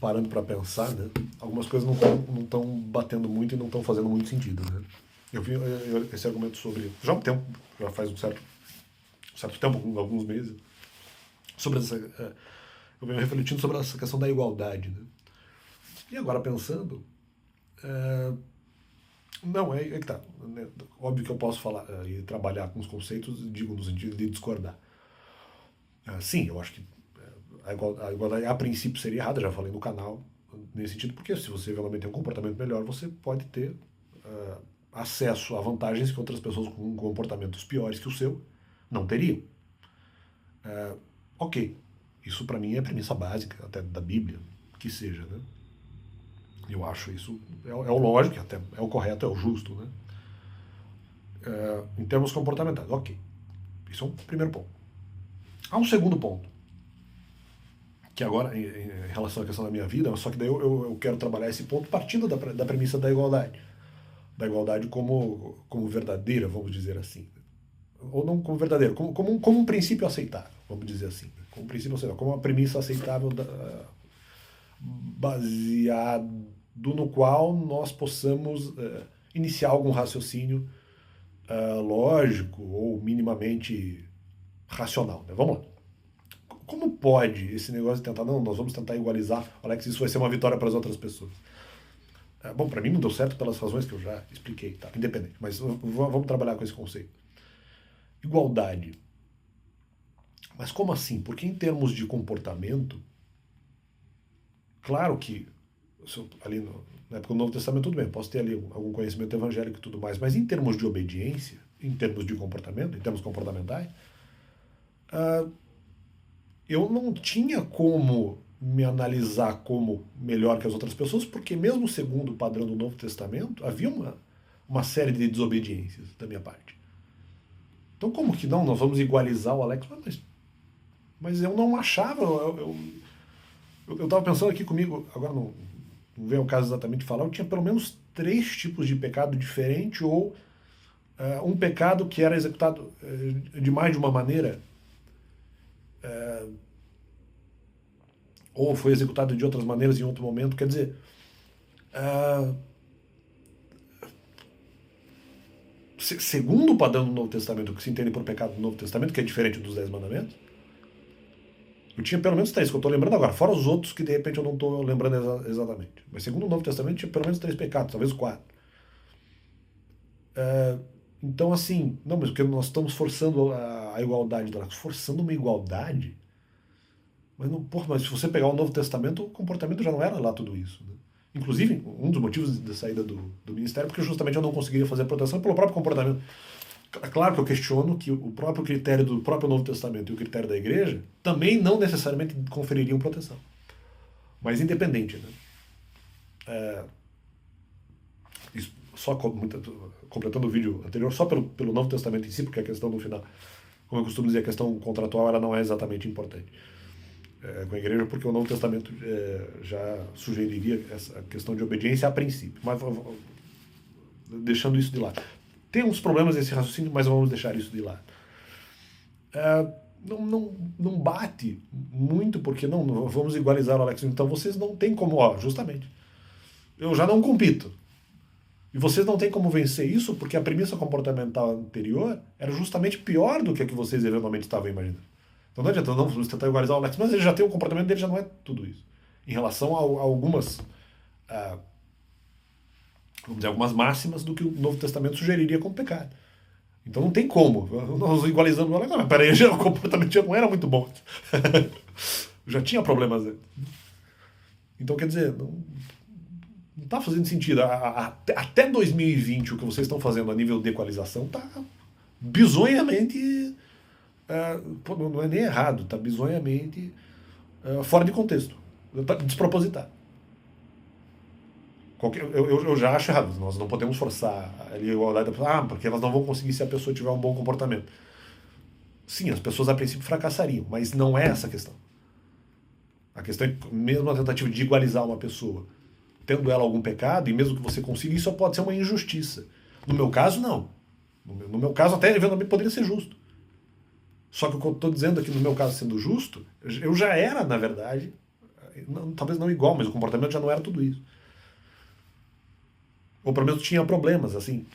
Parando para pensar, né? Algumas coisas não estão batendo muito e não estão fazendo muito sentido, né? Eu vi esse argumento sobre já há um tempo, já faz um certo tempo, alguns meses, sobre essa, eu venho refletindo sobre essa questão da igualdade, né? E agora pensando, não é que tá, né? Óbvio que eu posso falar e trabalhar com os conceitos, digo no sentido de discordar. Sim, eu acho que a igualdade a princípio seria errada, já falei no canal, nesse sentido, porque se você realmente tem um comportamento melhor, você pode ter acesso a vantagens que outras pessoas com comportamentos piores que o seu não teriam. Ok, isso para mim é a premissa básica, até da Bíblia, que seja, né? Eu acho isso é o lógico, até é o correto, é o justo, né? Em termos comportamentais, ok. Isso é um primeiro ponto. Há um segundo ponto, que agora, em relação à questão da minha vida, só que daí eu quero trabalhar esse ponto partindo da premissa da igualdade. Da igualdade como verdadeira, vamos dizer assim. Ou não como verdadeira, como um princípio aceitável, vamos dizer assim. Como um princípio aceitável, como uma premissa aceitável baseado no qual nós possamos iniciar algum raciocínio lógico ou minimamente racional. Né? Vamos lá. Como pode esse negócio de tentar, não, nós vamos tentar igualizar, Alex, isso vai ser uma vitória para as outras pessoas? Bom, para mim não deu certo pelas razões que eu já expliquei, tá? Independente, mas vamos trabalhar com esse conceito. Igualdade. Mas como assim? Porque em termos de comportamento, claro que ali na época do Novo Testamento tudo bem, posso ter ali algum conhecimento evangélico e tudo mais, mas em termos de obediência, em termos de comportamento, em termos comportamentais, eu não tinha como me analisar como melhor que as outras pessoas, porque mesmo segundo o padrão do Novo Testamento, havia uma série de desobediências da minha parte. Então como que não? Nós vamos igualizar o Alex? Mas eu não achava, eu estava pensando aqui comigo, agora não vem o caso exatamente de falar, eu tinha pelo menos 3 tipos de pecado diferente ou um pecado que era executado de mais de uma maneira, ou foi executado de outras maneiras em outro momento. Quer dizer, segundo o padrão do Novo Testamento, o que se entende por pecado do Novo Testamento, que é diferente dos 10 mandamentos, eu tinha pelo menos 3 que eu estou lembrando agora, fora os outros que de repente eu não estou lembrando exatamente. Mas segundo o Novo Testamento tinha pelo menos 3 pecados, talvez 4. Então assim, não, mas porque nós estamos forçando a igualdade, forçando uma igualdade, mas não, porra, mas se você pegar o Novo Testamento, o comportamento já não era lá tudo isso. Né? Inclusive, um dos motivos da saída do ministério, porque justamente eu não conseguiria fazer proteção pelo próprio comportamento. É claro que eu questiono que o próprio critério do próprio Novo Testamento e o critério da igreja também não necessariamente confeririam proteção. Mas independente, né? Isso, só completando o vídeo anterior, só pelo Novo Testamento em si, porque a questão no final, como eu costumo dizer, a questão contratual ela não é exatamente importante com a igreja, porque o Novo Testamento já sugeriria essa questão de obediência a princípio. Mas deixando isso de lado. Tem uns problemas nesse raciocínio, mas vamos deixar isso de lado. Não bate muito, porque não vamos igualizar o Alex. Então vocês não têm como, justamente. Eu já não compito. E vocês não têm como vencer isso, porque a premissa comportamental anterior era justamente pior do que a que vocês eventualmente estavam imaginando. Então não adianta, não, vamos tentar igualizar o Alex, mas ele já tem o comportamento dele, já não é tudo isso. Em relação a algumas vamos dizer, algumas máximas do que o Novo Testamento sugeriria como pecado. Então não tem como. Nós igualizamos o Alex, mas peraí, o comportamento já não era muito bom. Já tinha problemas. Então quer dizer, não está fazendo sentido. Até 2020, o que vocês estão fazendo a nível de equalização está bizonhamente. Não é nem errado, está bizonhamente fora de contexto, está despropositado. Eu já acho errado. Nós não podemos forçar a igualdade da pessoa, porque elas não vão conseguir se a pessoa tiver um bom comportamento. Sim, as pessoas a princípio fracassariam, mas não é essa a questão. A questão é que mesmo a tentativa de igualizar uma pessoa, tendo ela algum pecado, e mesmo que você consiga, isso pode ser uma injustiça. No meu caso, não. No meu caso, até eventualmente poderia ser justo. Só que o que eu estou dizendo aqui, no meu caso, sendo justo, eu já era, na verdade, talvez não igual, mas o comportamento já não era tudo isso. Ou pelo menos tinha problemas, assim.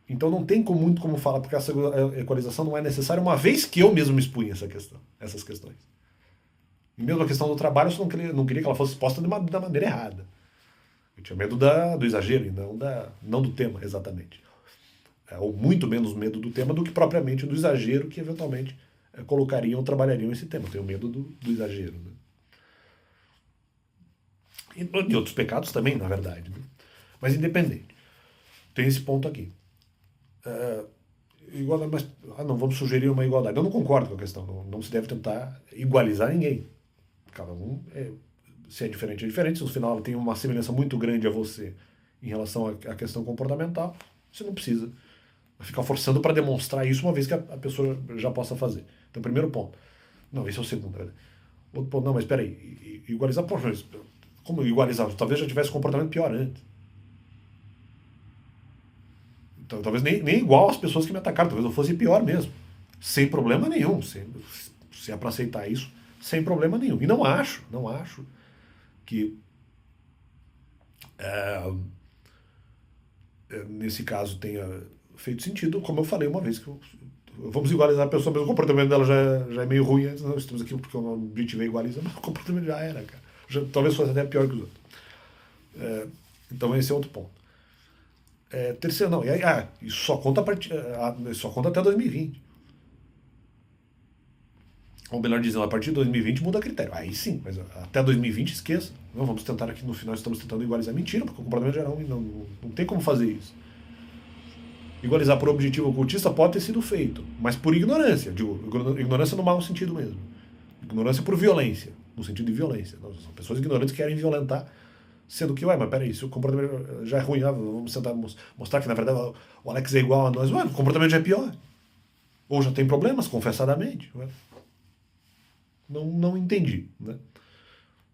Então não tem muito como falar, porque essa equalização não é necessária, uma vez que eu mesmo me expunha essas questões. E mesmo a questão do trabalho, eu não queria que ela fosse exposta da maneira errada. Eu tinha medo do exagero e não do tema, exatamente. Ou muito menos medo do tema do que propriamente do exagero que eventualmente colocariam ou trabalhariam esse tema. Eu tenho medo do exagero. Né? E outros pecados também, na verdade. Né? Mas independente. Tem esse ponto aqui. Igualdade, mas não vamos sugerir uma igualdade. Eu não concordo com a questão. Não se deve tentar igualizar ninguém. Cada um se é diferente, é diferente. Se no final ela tem uma semelhança muito grande a você em relação à questão comportamental, você não precisa ficar forçando para demonstrar isso, uma vez que a pessoa já possa fazer. Então, primeiro ponto. Não, esse é o segundo. Né? Outro ponto, não, mas espera aí. Igualizar, poxa, como igualizar? Talvez já tivesse um comportamento pior antes. Então, talvez nem igual às pessoas que me atacaram, talvez eu fosse pior mesmo. Sem problema nenhum. Se é para aceitar isso, sem problema nenhum. E não acho que nesse caso tenha feito sentido, como eu falei uma vez, vamos igualizar a pessoa, mas o comportamento dela já é meio ruim. Não, estamos aqui porque o objetivo é igualizar, mas o comportamento já era, cara. Talvez fosse até pior que os outros. Então esse é outro ponto. Terceiro, não, isso só conta, só conta até 2020. Ou melhor dizendo, a partir de 2020 muda critério. Aí sim, mas até 2020 esqueça. Não, vamos tentar aqui no final, estamos tentando igualizar. Mentira, porque o comportamento geral não tem como fazer isso. Igualizar por objetivo ocultista pode ter sido feito, mas por ignorância. Digo, ignorância no mau sentido mesmo. Ignorância por violência, no sentido de violência. São pessoas ignorantes que querem violentar, sendo que, mas peraí, se o comportamento já é ruim, vamos tentar mostrar que na verdade o Alex é igual a nós. O comportamento já é pior. Ou já tem problemas, confessadamente. Não entendi. Né?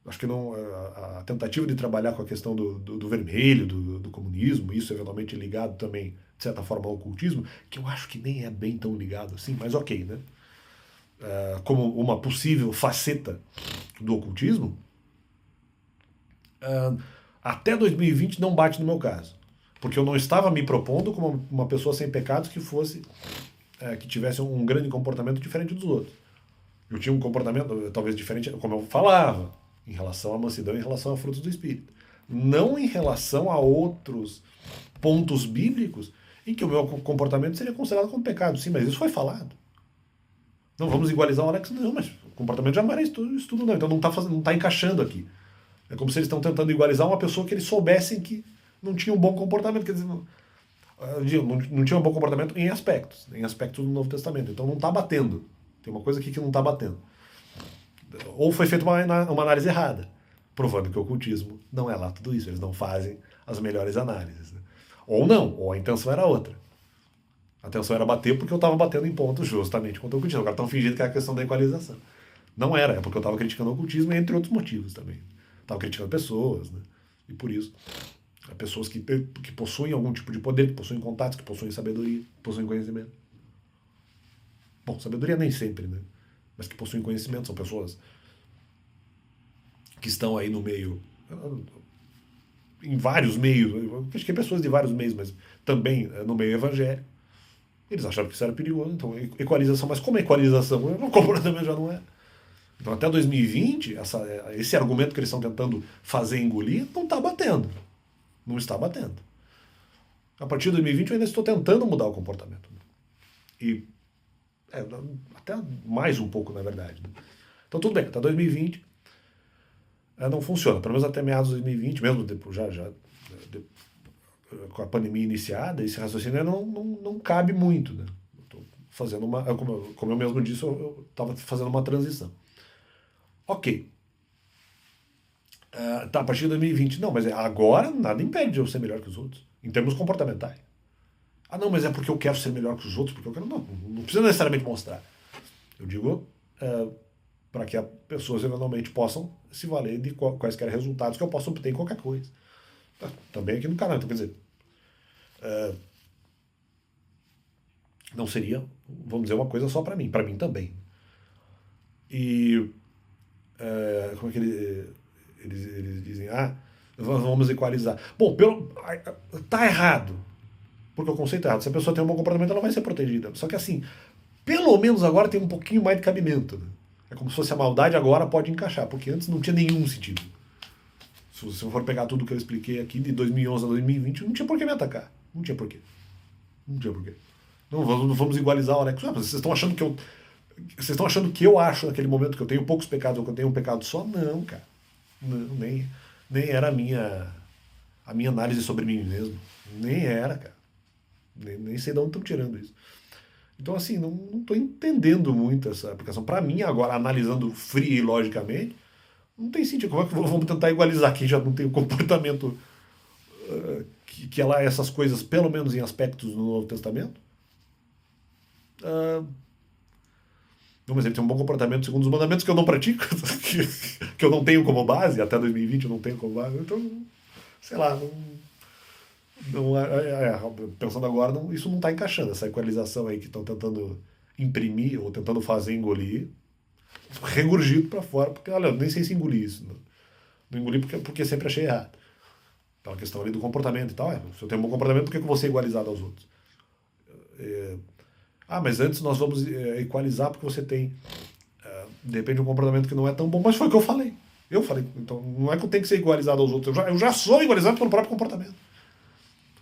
Acho que não, a tentativa de trabalhar com a questão do vermelho, do comunismo, isso eventualmente ligado também, de certa forma, ao ocultismo, que eu acho que nem é bem tão ligado assim, mas ok, né? Como uma possível faceta do ocultismo, até 2020 não bate no meu caso. Porque eu não estava me propondo como uma pessoa sem pecados que tivesse um grande comportamento diferente dos outros. Eu tinha um comportamento talvez diferente, como eu falava, em relação à mansidão, em relação a frutos do Espírito. Não em relação a outros pontos bíblicos em que o meu comportamento seria considerado como pecado. Sim, mas isso foi falado. Não vamos igualizar o Alex, não, mas o comportamento já não era estudo não. Então não tá encaixando aqui. É como se eles estão tentando igualizar uma pessoa que eles soubessem que não tinha um bom comportamento. Quer dizer, não tinha um bom comportamento em aspectos do Novo Testamento. Então não está batendo. Tem uma coisa aqui que não está batendo. Ou foi feita uma análise errada, provando que o ocultismo não é lá tudo isso. Eles não fazem as melhores análises. Né? Ou não, ou a intenção era outra. A intenção era bater porque eu estava batendo em pontos justamente contra o ocultismo. Agora estão fingindo que é a questão da equalização. Não era, é porque eu estava criticando o ocultismo, entre outros motivos também. Estava criticando pessoas, né? E por isso, pessoas que possuem algum tipo de poder, que possuem contatos, que possuem sabedoria, que possuem conhecimento. Bom, sabedoria nem sempre, né? Mas que possuem conhecimento, são pessoas que estão aí no meio, em vários meios, acho que pessoas de vários meios, mas também no meio evangélico. Eles acharam que isso era perigoso, então equalização, mas como é equalização? O comportamento já não é. Então até 2020, esse argumento que eles estão tentando fazer engolir não está batendo. Não está batendo. A partir de 2020 eu ainda estou tentando mudar o comportamento. E até mais um pouco, na verdade. Né? Então tudo bem, até 2020 não funciona. Pelo menos até meados de 2020, mesmo depois, com a pandemia iniciada, esse raciocínio não cabe muito. Né? Estou fazendo como eu mesmo disse, eu estava fazendo uma transição. Ok. Tá, a partir de 2020. Não, mas agora nada impede de eu ser melhor que os outros, em termos comportamentais. Não, mas é porque eu quero ser melhor que os outros, porque eu quero. Não precisa necessariamente mostrar. Eu digo para que as pessoas eventualmente possam se valer de quaisquer resultados que eu possa obter em qualquer coisa. Também aqui no canal. Então, quer dizer, não seria, vamos dizer, uma coisa só para mim também. E Como é que eles dizem? Vamos equalizar. Bom, tá errado. Porque o conceito é errado. Se a pessoa tem um bom comportamento, ela vai ser protegida. Só que assim, pelo menos agora tem um pouquinho mais de cabimento. Né? É como se fosse a maldade agora pode encaixar, porque antes não tinha nenhum sentido. Se você for pegar tudo que eu expliquei aqui, de 2011 a 2020, não tinha por que me atacar. Não tinha por quê. Não tinha por quê. Não, vamos igualizar o Alex. Vocês estão achando que eu acho naquele momento que eu tenho poucos pecados ou que eu tenho um pecado só? Não, cara. Não, nem era a minha análise sobre mim mesmo. Nem era, cara. Nem sei de onde estão tirando isso. Então, assim, não estou entendendo muito essa aplicação. Para mim, agora, analisando frio e logicamente, não tem sentido. Como é que vamos tentar igualizar quem já não tem o comportamento que ela essas coisas, pelo menos em aspectos do Novo Testamento? Não, mas ele tem um bom comportamento segundo os mandamentos que eu não pratico, que eu não tenho como base, até 2020 eu não tenho como base. Então, sei lá, pensando agora, isso não está encaixando, essa equalização aí que estão tentando imprimir ou tentando fazer engolir, regurgito para fora, porque olha, eu nem sei se engoli isso. Não engoli porque sempre achei errado. Aquela questão ali do comportamento e tal. Se eu tenho um bom comportamento, por que eu vou ser igualizado aos outros? Mas antes nós vamos equalizar porque você tem, de repente, um comportamento que não é tão bom. Mas foi o que eu falei. Eu falei, então não é que eu tenho que ser igualizado aos outros. Eu já sou igualizado pelo próprio comportamento.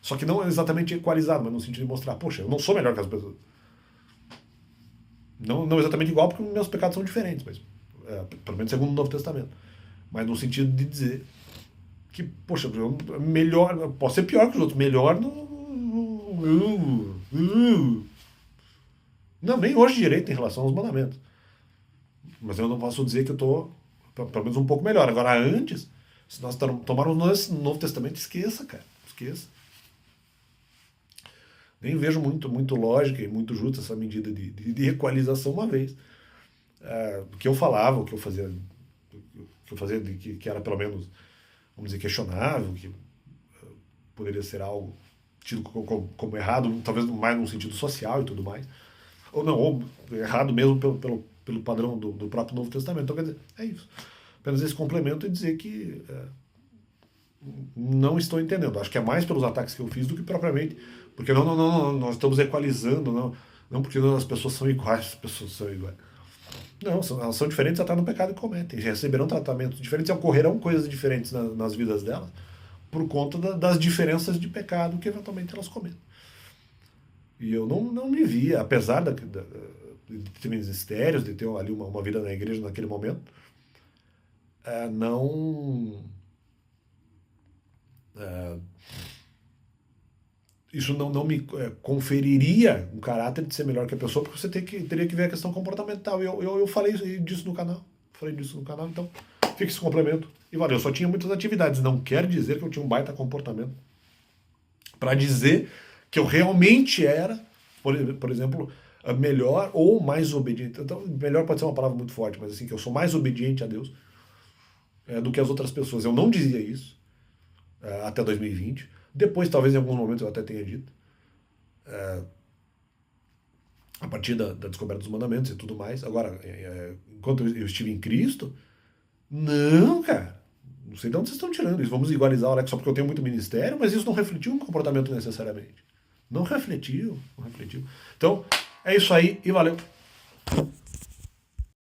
Só que não exatamente equalizado, mas no sentido de mostrar, poxa, eu não sou melhor que as pessoas. Não exatamente igual, porque meus pecados são diferentes, mas pelo menos segundo o Novo Testamento. Mas no sentido de dizer que, poxa, eu melhor, posso ser pior que os outros, melhor no. Não, nem hoje direito em relação aos mandamentos. Mas eu não posso dizer que eu estou, pelo menos, um pouco melhor. Agora, antes, se nós tomarmos no Novo Testamento, esqueça, cara. Esqueça. Nem vejo muito lógica e muito justa essa medida de equalização uma vez. O que eu falava, o que eu fazia que era pelo menos, vamos dizer, questionável, que poderia ser algo tido como errado, talvez mais num sentido social e tudo mais. Ou errado mesmo pelo padrão do próprio Novo Testamento. Então, quer dizer, é isso. Apenas esse complemento e dizer que não estou entendendo. Acho que é mais pelos ataques que eu fiz do que propriamente. Porque não, nós estamos equalizando, não porque as pessoas são iguais, as pessoas são iguais. Não, elas são diferentes até no pecado que cometem. Receberão tratamentos diferentes e ocorrerão coisas diferentes nas vidas delas por conta das diferenças de pecado que eventualmente elas cometem. E eu não me via, apesar de ter ministérios, de ter ali uma vida na igreja naquele momento, isso não me conferiria um caráter de ser melhor que a pessoa, porque você teria que ver a questão comportamental. Eu falei disso no canal. Então fica esse complemento. E valeu, eu só tinha muitas atividades. Não quer dizer que eu tinha um baita comportamento. Para dizer que eu realmente era, por exemplo, melhor ou mais obediente. Então, melhor pode ser uma palavra muito forte, mas assim, que eu sou mais obediente a Deus do que as outras pessoas. Eu não dizia isso até 2020. Depois, talvez em alguns momentos eu até tenha dito. A partir da descoberta dos mandamentos e tudo mais. Agora, enquanto eu estive em Cristo, não, cara. Não sei de onde vocês estão tirando isso. Vamos igualizar o Alex só porque eu tenho muito ministério, mas isso não refletiu no comportamento necessariamente. Não refletiu. Então, é isso aí e valeu.